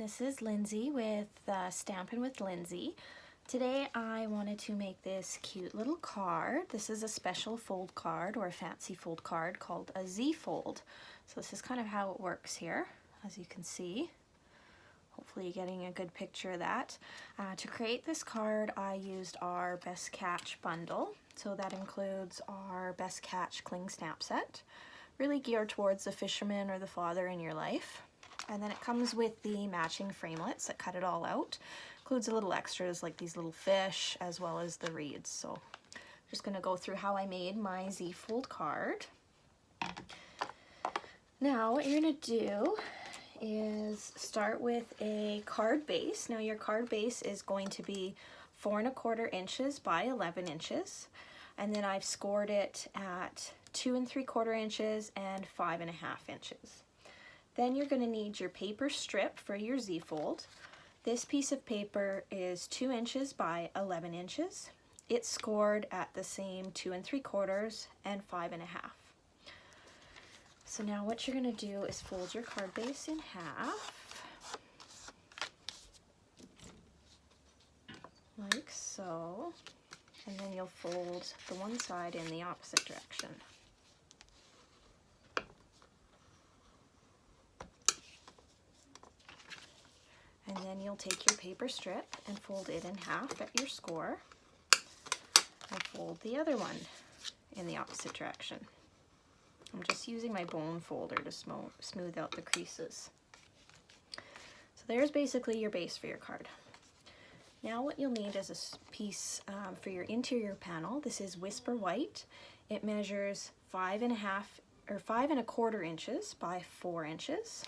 this is Lindsay with Stampin' with Lindsay. Today I wanted to make this cute little card. This is a special fold card or a fancy fold card called a Z-fold. So this is kind of how it works here, as you can see. Hopefully you're getting a good picture of that. To create this card I used our Best Catch bundle. So that includes our Best Catch cling stamp set, really geared towards the fisherman or the father in your life. And then it comes with the matching framelits that cut it all out. Includes a little extras like these little fish as well as the reeds. So I'm just going to go through how I made my Z-fold card. Now what you're going to do is start with a card base. Now your card base is going to be 4 1/4 inches by 11 inches. And then I've scored it at 2 3/4 inches and 5 1/2 inches. Then you're going to need your paper strip for your Z-fold. This piece of paper is 2 inches by 11 inches. It's scored at the same 2 3/4 and 5 1/2. So now what you're going to do is fold your card base in half, like so, and then you'll fold the one side in the opposite direction. And then you'll take your paper strip and fold it in half at your score and fold the other one in the opposite direction. I'm just using my bone folder to smooth out the creases. So there's basically your base for your card. Now what you'll need is a piece for your interior panel. This is Whisper White. It measures 5 1/4 inches by 4 inches.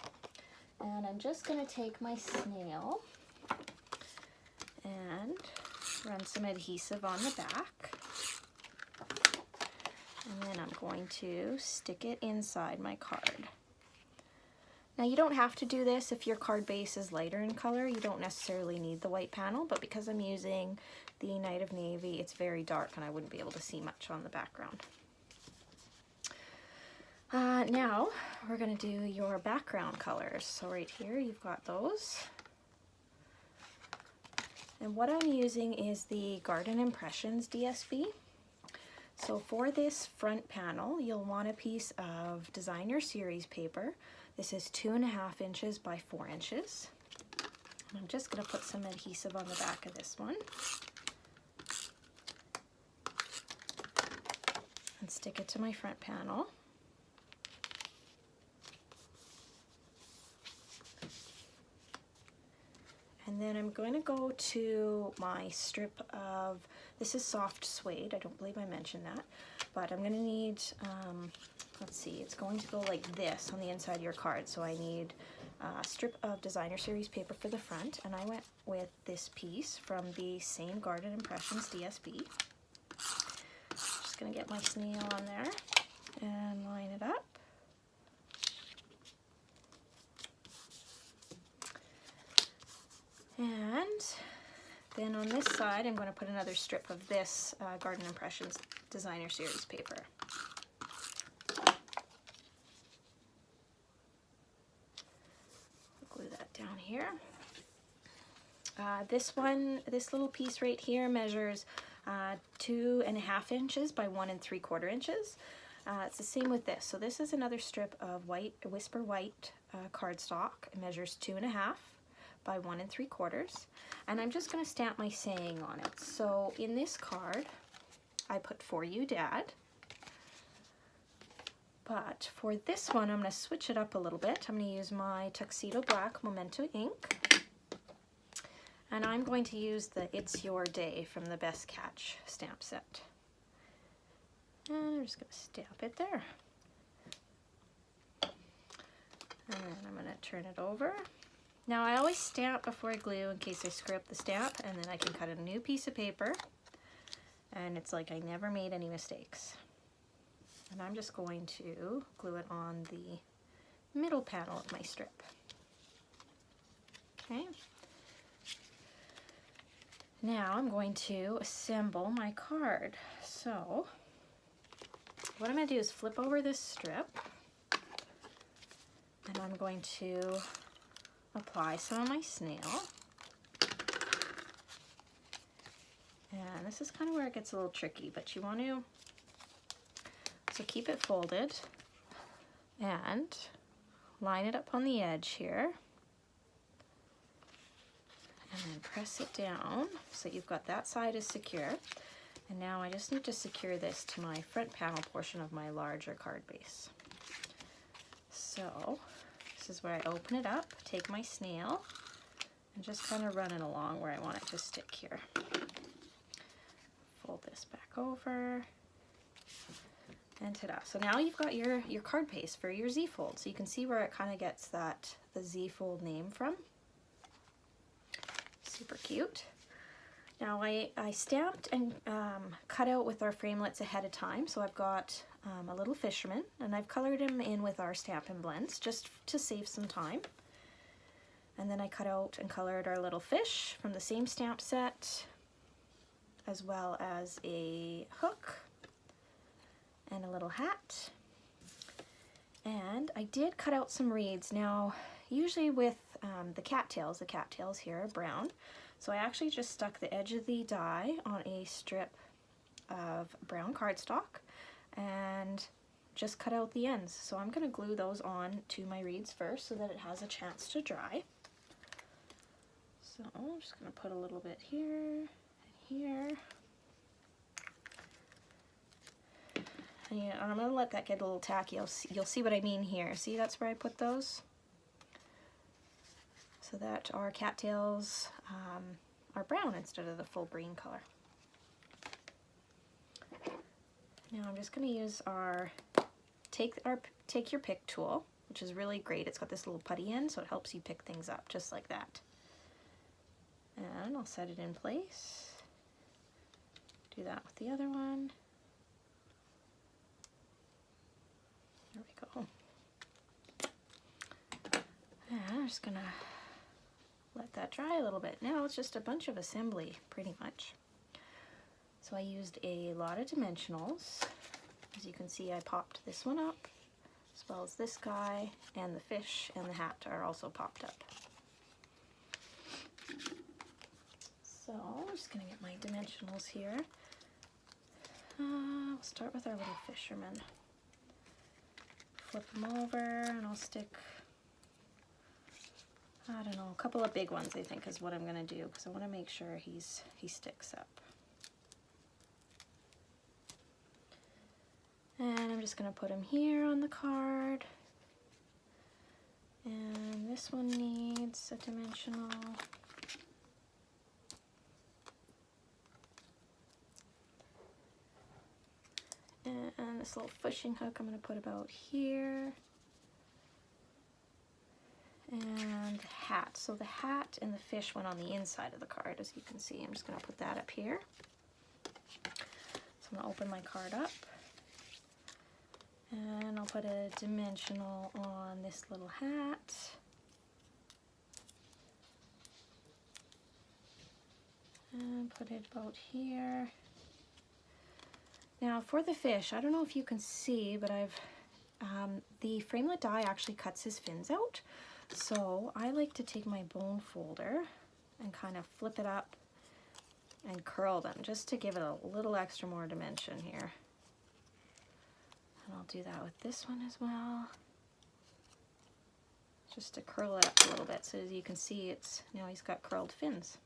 And I'm just going to take my snail and run some adhesive on the back. And then I'm going to stick it inside my card. Now you don't have to do this if your card base is lighter in color. You don't necessarily need the white panel, but because I'm using the Night of Navy, it's very dark and I wouldn't be able to see much on the background. Now we're going to do your background colors. So right here you've got those. And what I'm using is the Garden Impressions DSB. So for this front panel, you'll want a piece of Designer Series paper. This is 2 1/2 inches by 4 inches. And I'm just going to put some adhesive on the back of this one. And stick it to my front panel. And then I'm going to go to my strip of, this is soft suede, I don't believe I mentioned that, but I'm going to need, let's see, it's going to go like this on the inside of your card. So I need a strip of Designer Series paper for the front, and I went with this piece from the same Garden Impressions DSB. Just going to get my snail on there and line it up. And then on this side, I'm going to put another strip of this Garden Impressions Designer Series paper. Glue that down here. This little piece right here measures 2 1/2 inches by 1 3/4 inches. It's the same with this. So this is another strip of Whisper White cardstock. It measures 2 1/2 by 1 3/4, and I'm just going to stamp my saying on it. So in this card I put "For You, Dad," but for this one I'm going to switch it up a little bit. I'm going to use my Tuxedo Black Memento ink, and I'm going to use the "It's Your Day" from the Best Catch stamp set, and I'm just going to stamp it there, and then I'm going to turn it over. Now I always stamp before I glue in case I screw up the stamp, and then I can cut a new piece of paper and it's like I never made any mistakes. And I'm just going to glue it on the middle panel of my strip. Okay. Now I'm going to assemble my card. So what I'm going to do is flip over this strip, and I'm going to apply some of my snail. And this is kind of where it gets a little tricky, but you want to, so keep it folded and line it up on the edge here. And then press it down so you've got that side is secure. And now I just need to secure this to my front panel portion of my larger card base. So this is where I open it up, take my snail, and just kind of run it along where I want it to stick here. Fold this back over, and ta-da. So now you've got your card base for your Z-fold. So you can see where it kind of gets the Z-fold name from. Super cute. Now I stamped and cut out with our framelits ahead of time. So I've got a little fisherman, and I've colored him in with our Stampin' Blends just to save some time. And then I cut out and colored our little fish from the same stamp set, as well as a hook and a little hat. And I did cut out some reeds. Now, usually with the cattails here are brown. So I actually just stuck the edge of the die on a strip of brown cardstock and just cut out the ends. So I'm going to glue those on to my reeds first so that it has a chance to dry. So I'm just going to put a little bit here and here. And I'm going to let that get a little tacky. You'll see what I mean here. See, that's where I put those? So that our cattails are brown instead of the full green color. Now I'm just going to use our take your pick tool, which is really great. It's got this little putty end, so it helps you pick things up just like that. And I'll set it in place. Do that with the other one. There we go. And I'm just going to let that dry a little bit. Now it's just a bunch of assembly, pretty much. So I used a lot of dimensionals. As you can see, I popped this one up, as well as this guy, and the fish and the hat are also popped up. So I'm just going to get my dimensionals here. We'll start with our little fisherman. Flip them over, and I'll stick, I don't know, a couple of big ones I think is what I'm going to do, because I want to make sure he sticks up. And I'm just going to put him here on the card. And this one needs a dimensional. And this little fishing hook I'm going to put about here. And the hat. So the hat and the fish went on the inside of the card, as you can see. I'm just going to put that up here. So I'm going to open my card up. And I'll put a dimensional on this little hat. And put it about here. Now for the fish, I don't know if you can see, but the framelit die actually cuts his fins out. So I like to take my bone folder and kind of flip it up and curl them just to give it a little extra more dimension here. And I'll do that with this one as well. Just to curl it up a little bit so as you can see now he's got curled fins.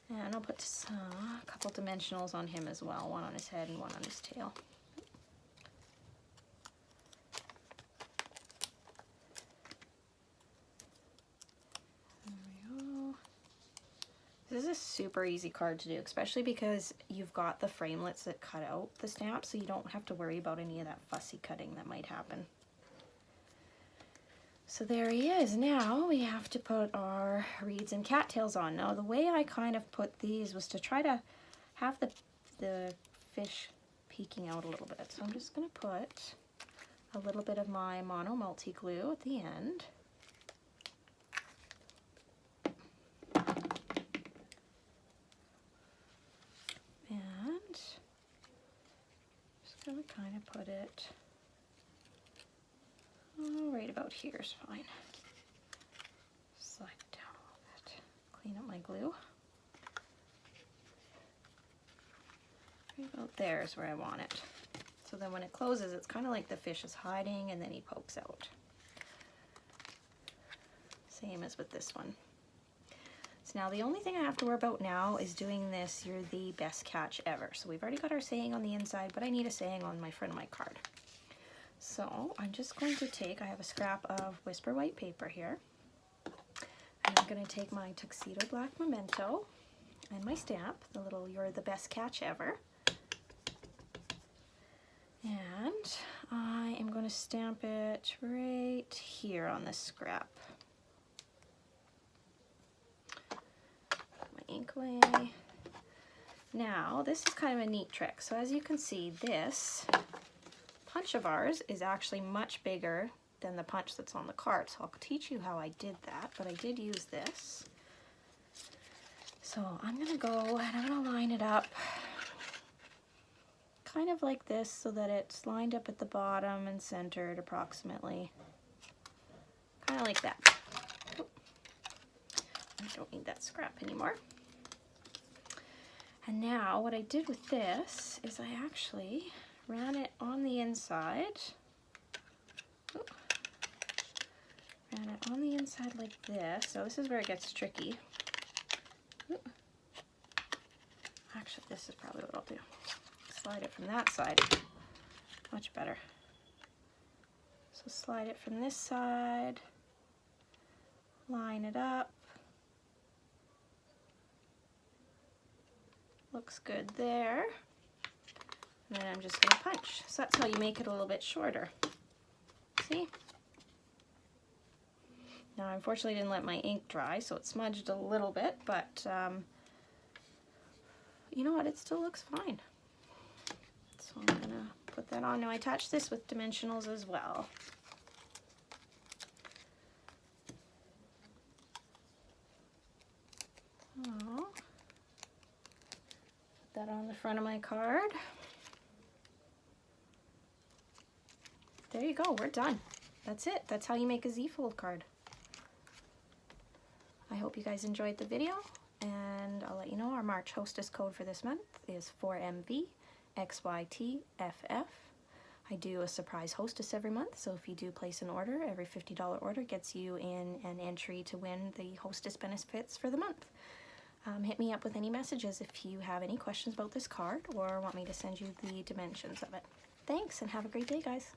And I'll put a couple dimensionals on him as well, one on his head and one on his tail. There we go. This is a super easy card to do, especially because you've got the framelits that cut out the stamp, so you don't have to worry about any of that fussy cutting that might happen. So there he is. Now we have to put our reeds and cattails on. Now the way I kind of put these was to try to have the fish peeking out a little bit. So I'm just going to put a little bit of my mono multi-glue at the end. And just going to kind of put it right about here is fine. glue. Right about there is where I want it. So then when it closes, it's kind of like the fish is hiding and then he pokes out. Same as with this one. So now the only thing I have to worry about now is doing this, "You're the best catch ever." So we've already got our saying on the inside, but I need a saying on my front of my card. So I'm just going to take, I have a scrap of Whisper white paper here. And I'm going to take my tuxedo black memento and my stamp, the little "You're the best catch ever." And I am going to stamp it right here on this scrap. Put my ink away. Now, this is kind of a neat trick. So as you can see, this punch of ours is actually much bigger than the punch that's on the card. So I'll teach you how I did that, but I did use this. So I'm going to go and I'm going to line it up kind of like this so that it's lined up at the bottom and centered approximately. Kind of like that. Oh, I don't need that scrap anymore. And now what I did with this is I actually ran it on the inside. Oh, ran it on the inside like this. So this is where it gets tricky. Oh. Actually, this is probably what I'll do. Slide it from that side. Much better. So slide it from this side. Line it up. Looks good there. And then I'm just going to punch. So that's how you make it a little bit shorter. See? Now, I unfortunately didn't let my ink dry, so it smudged a little bit, but you know what? It still looks fine. So I'm going to put that on. Now, I attached this with dimensionals as well. Oh. Put that on the front of my card. There you go, we're done. That's it. That's how you make a Z-fold card. I hope you guys enjoyed the video, and I'll let you know our March hostess code for this month is 4MVXYTFF. I do a surprise hostess every month, so if you do place an order, every $50 order gets you in an entry to win the hostess benefits for the month. Hit me up with any messages if you have any questions about this card or want me to send you the dimensions of it. Thanks, and have a great day, guys.